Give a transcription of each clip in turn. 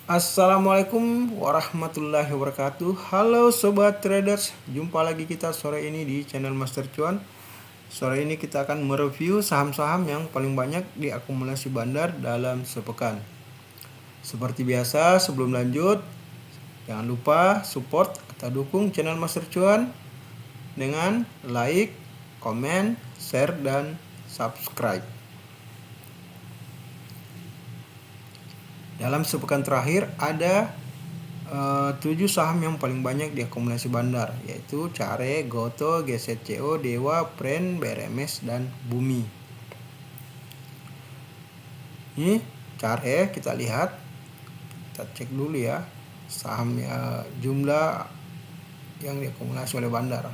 Assalamualaikum warahmatullahi wabarakatuh. Halo sobat traders, jumpa lagi kita sore ini di channel Master Cuan. Sore ini kita akan mereview saham-saham yang paling banyak diakumulasi bandar dalam sepekan. Seperti biasa, sebelum lanjut, jangan lupa support atau dukung channel Master Cuan dengan like, komen, share, dan subscribe. Dalam sepekan terakhir ada 7 saham yang paling banyak diakumulasi bandar, yaitu Care, Goto, GSCO, Dewa, Pren, BRMS, dan Bumi. Ini Care, kita lihat, kita cek dulu ya saham jumlah yang diakumulasi oleh bandar.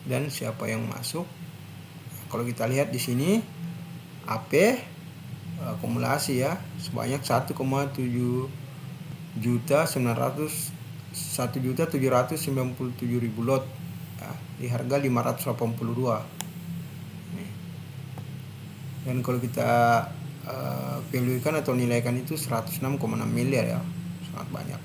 Dan siapa yang masuk? Kalau kita lihat di sini AP akumulasi ya sebanyak 1,797.000 lot ya, di harga 582. Dan kalau kita value-kan atau nilaikan itu 106,6 miliar ya, sangat banyak.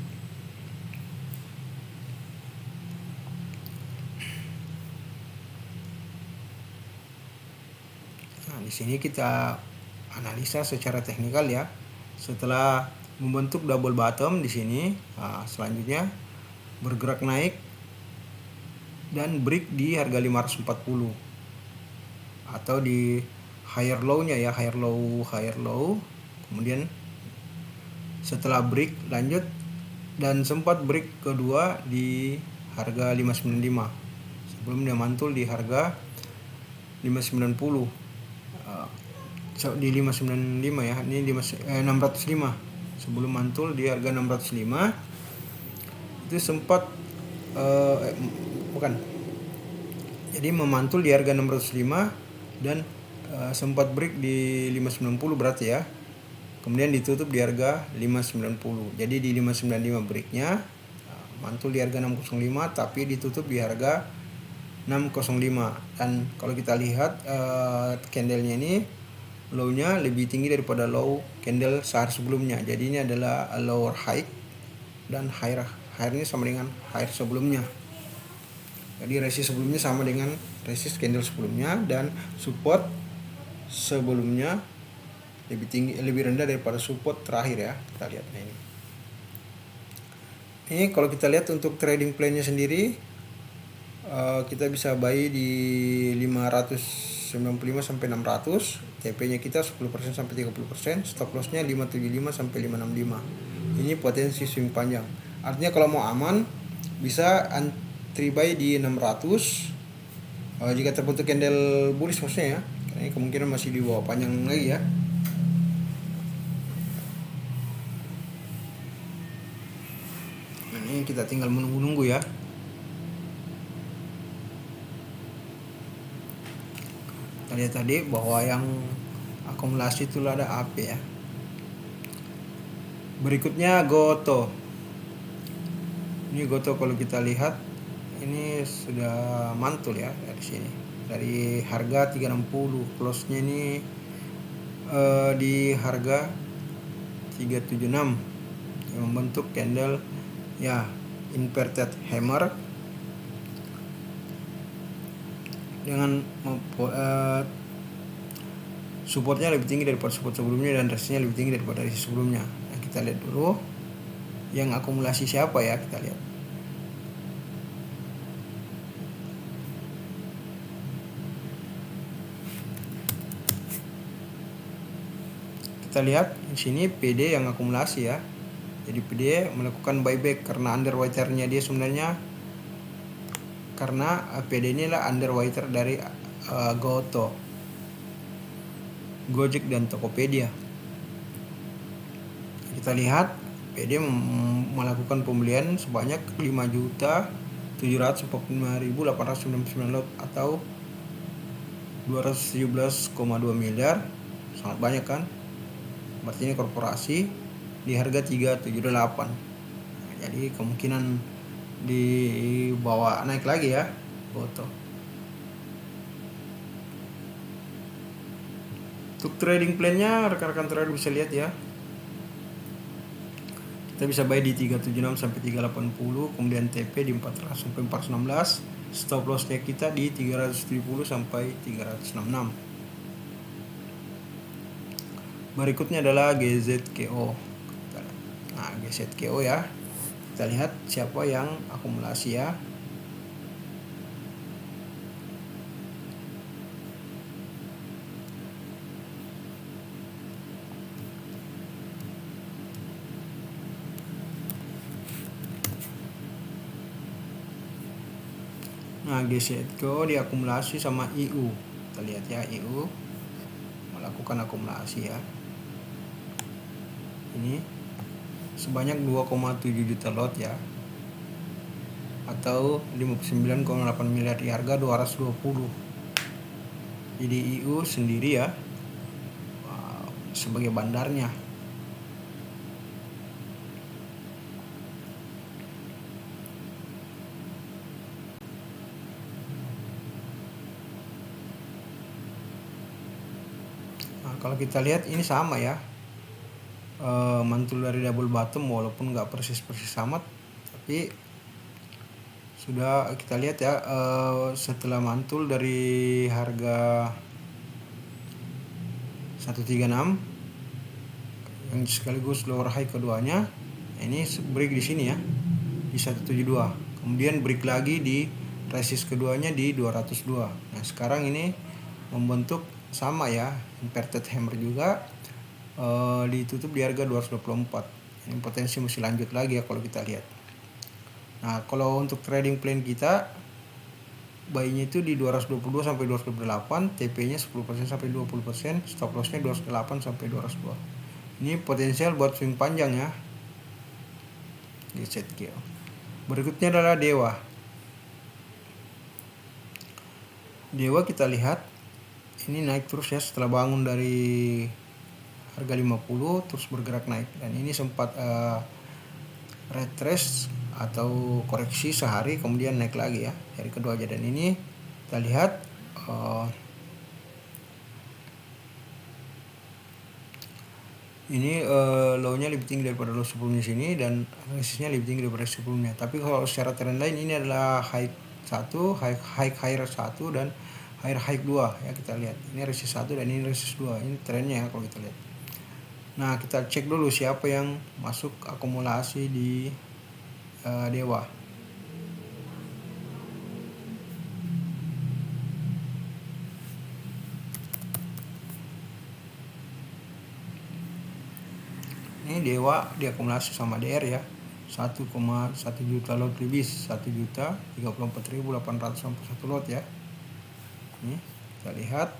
Nah, di sini kita analisa secara teknikal ya. Setelah membentuk double bottom di sini, selanjutnya bergerak naik dan break di harga 540 atau di higher low-nya ya, higher low. Kemudian setelah break lanjut dan sempat break kedua di harga 595 sebelum dia mantul di harga 590. Di 595 ya, ini 605 sebelum mantul di harga 605 itu sempat jadi memantul di harga 605 dan sempat break di 590 berarti ya, kemudian ditutup di harga 590. Jadi di 595 breaknya, mantul di harga 605 tapi ditutup di harga 605. Dan kalau kita lihat candlenya ini low-nya lebih tinggi daripada low candle sehari sebelumnya. Jadi ini adalah lower high dan higher ini sama dengan higher sebelumnya. Jadi resist sebelumnya sama dengan resist candle sebelumnya dan support sebelumnya lebih rendah daripada support terakhir ya. Kita lihat ini. Ini kalau kita lihat untuk trading plan-nya sendiri, kita bisa buy di 595 sampai 600, TP-nya kita 10% sampai 30%, stop loss-nya 575 sampai 565. Ini potensi swing panjang. Artinya kalau mau aman bisa entry buy di 600 jika terbentuk candle bullish maksudnya ya. Karena ini kemungkinan masih di bawah panjang lagi ya. Nah, ini kita tinggal menunggu-nunggu ya. Kita lihat tadi bahwa yang akumulasi itu ada AP ya. Berikutnya Goto. Ini Goto kalau kita lihat ini sudah mantul ya dari sini. Dari harga 360, close-nya ini di harga 376 yang membentuk candle ya inverted hammer dengan supportnya lebih tinggi daripada support sebelumnya dan resistnya lebih tinggi daripada resist sebelumnya. Nah, kita lihat dulu yang akumulasi siapa ya, kita lihat. Kita lihat di sini PD yang akumulasi ya. Jadi PD melakukan buyback karena underwater-nya dia sebenarnya, karena PD ini lah underwater dari Goto, Gojek dan Tokopedia. Kita lihat PD melakukan pembelian sebanyak 5.745.899 lot atau 217,2 miliar. Sangat banyak kan? Berarti ini korporasi di harga 378. Nah, jadi kemungkinan dibawa naik lagi ya Goto. Untuk trading plan-nya rekan-rekan trader bisa lihat ya. Kita bisa buy di 376 sampai 380, kemudian TP di 400 sampai 416, stop loss-nya kita di 370 sampai 366. Berikutnya adalah GZKO. Nah, GZKO ya. Kita lihat siapa yang akumulasi ya. Nah, GZKO diakumulasi sama IU. Kita lihat ya, IU melakukan akumulasi ya. Ini sebanyak 2,7 juta lot ya. Atau 59,8 miliar di harga 220. Jadi IU sendiri ya sebagai bandarnya. Nah, kalau kita lihat ini sama ya, mantul dari double bottom walaupun nggak persis amat, tapi sudah kita lihat ya, setelah mantul dari harga 136 yang sekaligus lower high keduanya, ini break di sini ya di 172, kemudian break lagi di resist keduanya di 202. Nah, sekarang ini membentuk sama ya, inverted hammer juga, ditutup di harga 224. Ini potensi masih lanjut lagi ya kalau kita lihat. Nah, kalau untuk trading plan kita buy-nya itu di 222 sampai 228, TP-nya 10% sampai 20%, stop loss-nya 208 sampai 202. Ini potensial buat swing panjang ya. Di set kill. Berikutnya adalah Dewa. Dewa kita lihat ini naik terus ya setelah bangun dari harga 50 terus bergerak naik, dan ini sempat retrace atau koreksi sehari kemudian naik lagi ya hari kedua aja. Dan ini kita lihat ini low-nya lebih tinggi daripada low sebelumnya sini, dan resistnya lebih tinggi daripada sebelumnya. Tapi kalau secara trend line ini adalah high 1, higher 1 dan high 2 ya. Kita lihat ini resist 1 dan ini resist 2. Ini trennya ya kalau kita lihat. Nah, kita cek dulu siapa yang masuk akumulasi di Dewa. Ini Dewa diakumulasi sama DR ya. 1,1 juta lot lebih, 1.034.861 lot ya. Ini kita lihat.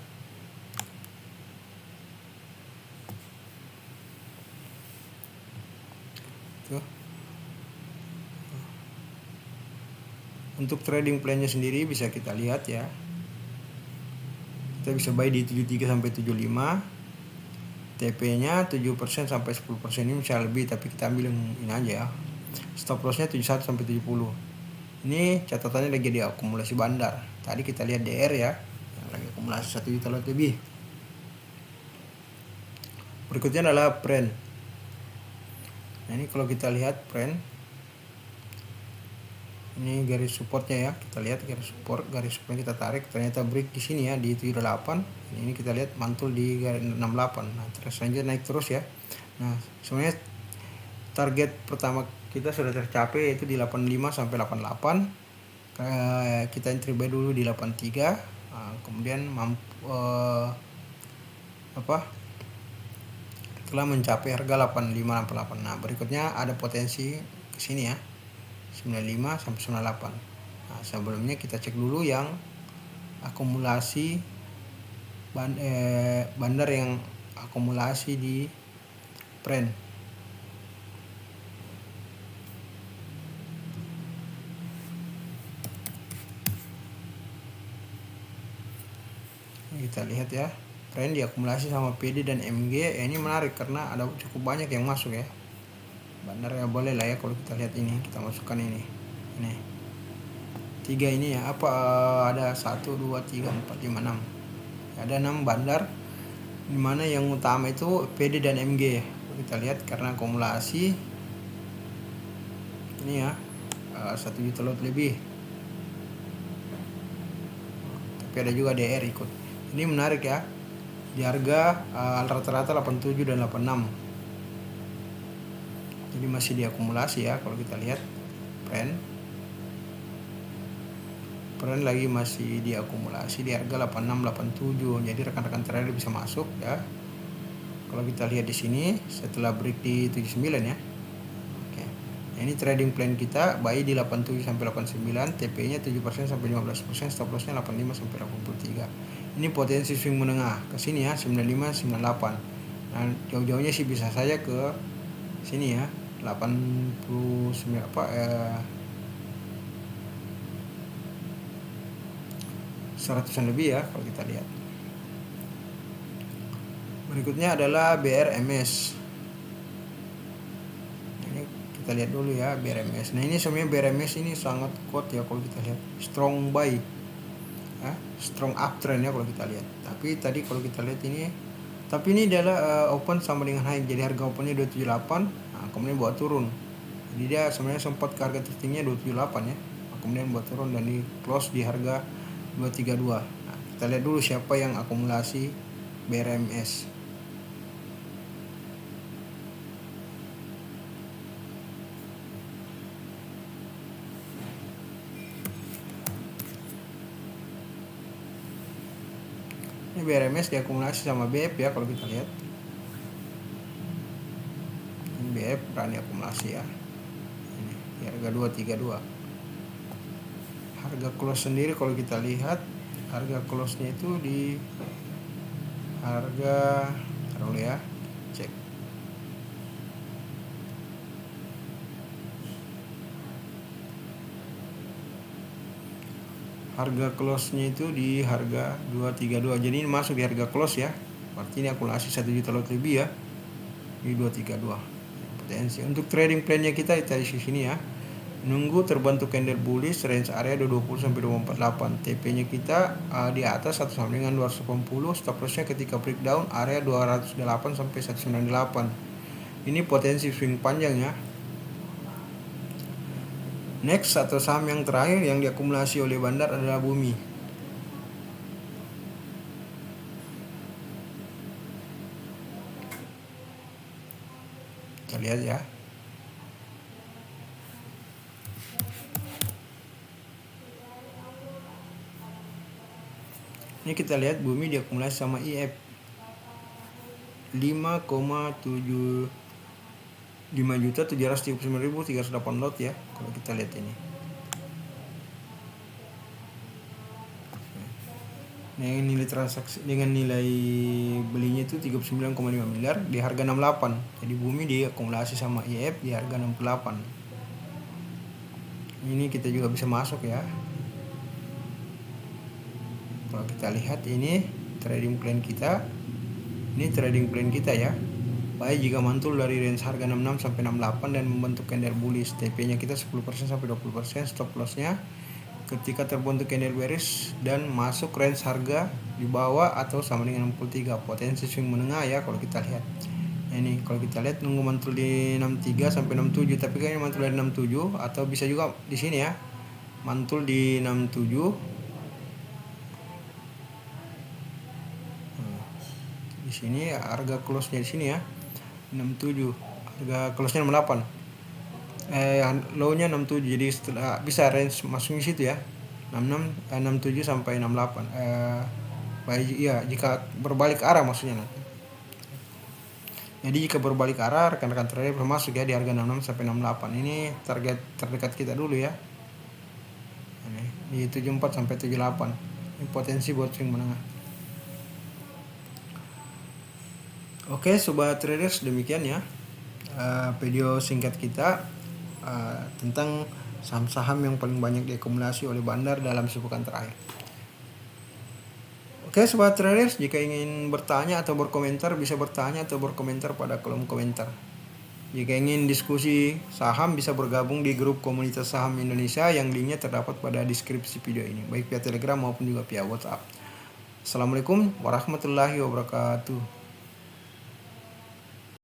Tuh. Untuk trading plan-nya sendiri bisa kita lihat ya. Kita bisa buy di 73 sampai 75. TP-nya 7% sampai 10%, ini bisa lebih tapi kita ambil yang ini aja ya. Stop loss-nya 71 sampai 70. Ini catatannya lagi di akumulasi bandar. Tadi kita lihat DR ya, yang lagi akumulasi 1 juta lot lebih. Berikutnya adalah Brent. Nah, ini kalau kita lihat Brent, ini garis supportnya ya. Kita lihat garis supportnya kita tarik, ternyata break di sini ya di 78. Ini kita lihat mantul di garis 68. Nah, terus lanjut naik terus ya. Nah, sebenarnya target pertama kita sudah tercapai yaitu di 85 sampai 88. Kita entry buy dulu di 83. Kemudian telah mencapai harga 85 88. Nah, berikutnya ada potensi ke sini ya. 95 sampai 98. Nah, sebelumnya kita cek dulu yang akumulasi bandar yang akumulasi di Brent. Kita lihat ya, Brent diakumulasi sama PD dan MG. Ini menarik karena ada cukup banyak yang masuk ya. Bandar ya boleh lah ya kalau kita lihat ini, kita masukkan ini 3 ini ya, ada 1 2 3 4 5 6, ada 6 bandar dimana yang utama itu PD dan MG ya. Kita lihat karena akumulasi ini ya 1 juta lot lebih, tapi ada juga DR ikut. Ini menarik ya, di harga rata-rata 87 dan 86, jadi masih diakumulasi ya. Kalau kita lihat Brent lagi masih diakumulasi di harga 86-87, jadi rekan-rekan trader bisa masuk ya. Kalau kita lihat di sini setelah break di 79 ya. Oke. Nah, ini trading plan kita buy di 87 sampai 89, TP-nya 7% sampai 15%, stop loss-nya 85 sampai 83. Ini potensi swing menengah ke sini ya, 95 98. Nah, jauh-jauhnya sih bisa saja ke sini ya, 89 100-an lebih ya kalau kita lihat. Berikutnya adalah BRMS. Ini kita lihat dulu ya BRMS. Nah, ini sebenarnya BRMS ini sangat kuat ya kalau kita lihat. Strong buy. Ya, strong uptrend ya kalau kita lihat. Tapi tadi kalau kita lihat ini, tapi ini adalah open sama dengan high. Jadi harga opennya 278, nah, kemudian buat turun. Jadi dia sebenarnya sempat ke harga tertingginya 278 ya. Nah, kemudian buat turun dan di close di harga 232. Nah, kita lihat dulu siapa yang akumulasi BRMS. Ini BRMS diakumulasi sama BF ya kalau kita lihat. Ini BF berani akumulasi ya. Ini di harga 232. Harga close sendiri kalau kita lihat, harga close-nya itu di harga, taruh ya, cek. Harga close-nya itu di harga 232. Jadi ini masuk di harga close ya. Berarti ini akumulasi 1 juta lot lebih ya. Di 232. Potensi untuk trading plan-nya kita di sini ya. Nunggu terbentuk candle bullish range area 220 sampai 248. TP-nya kita di atas 1 sama dengan 280, stop loss-nya ketika breakdown area 208 sampai 198. Ini potensi swing panjang ya. Next, satu saham yang terakhir yang diakumulasi oleh Bandar adalah Bumi. Kita lihat ya. Ini kita lihat Bumi diakumulasi sama IF 5,739.308 lot ya kalau kita lihat ini. Nah, nilai transaksi dengan nilai belinya itu 39,5 miliar di harga 68. Jadi Bumi diakumulasi sama IF di harga 68. Ini kita juga bisa masuk ya. Kalau kita lihat ini trading plan kita. Ini trading plan kita ya. Baik jika mantul dari range harga 66 sampai 68 dan membentuk candle bullish. TP-nya kita 10% sampai 20%, stop loss-nya ketika terbentuk candle bearish dan masuk range harga di bawah atau sama dengan 63. Potensi swing menengah ya kalau kita lihat. Nah, ini kalau kita lihat nunggu mantul di 63 sampai 67, tapi kayaknya mantul dari 67 atau bisa juga di sini ya. Mantul di 67. Di sini harga close-nya di sini ya 67, harga close-nya 68, low-nya 67. Jadi setelah bisa range masuk di situ ya 67 sampai 68. Ya jika berbalik arah maksudnya nanti. Jadi jika berbalik arah rekan-rekan trader masuk ya di harga 66 sampai 68. Ini target terdekat kita dulu ya. Ini di 74 sampai 78. Ini potensi buat swing menengah. Oke sobat traders, demikian ya video singkat kita tentang saham-saham yang paling banyak diakumulasi oleh Bandar dalam sepekan terakhir. Oke sobat traders, jika ingin bertanya atau berkomentar bisa bertanya atau berkomentar pada kolom komentar. Jika ingin diskusi saham bisa bergabung di grup komunitas saham Indonesia yang linknya terdapat pada deskripsi video ini, baik via Telegram maupun juga via WhatsApp. Assalamualaikum warahmatullahi wabarakatuh.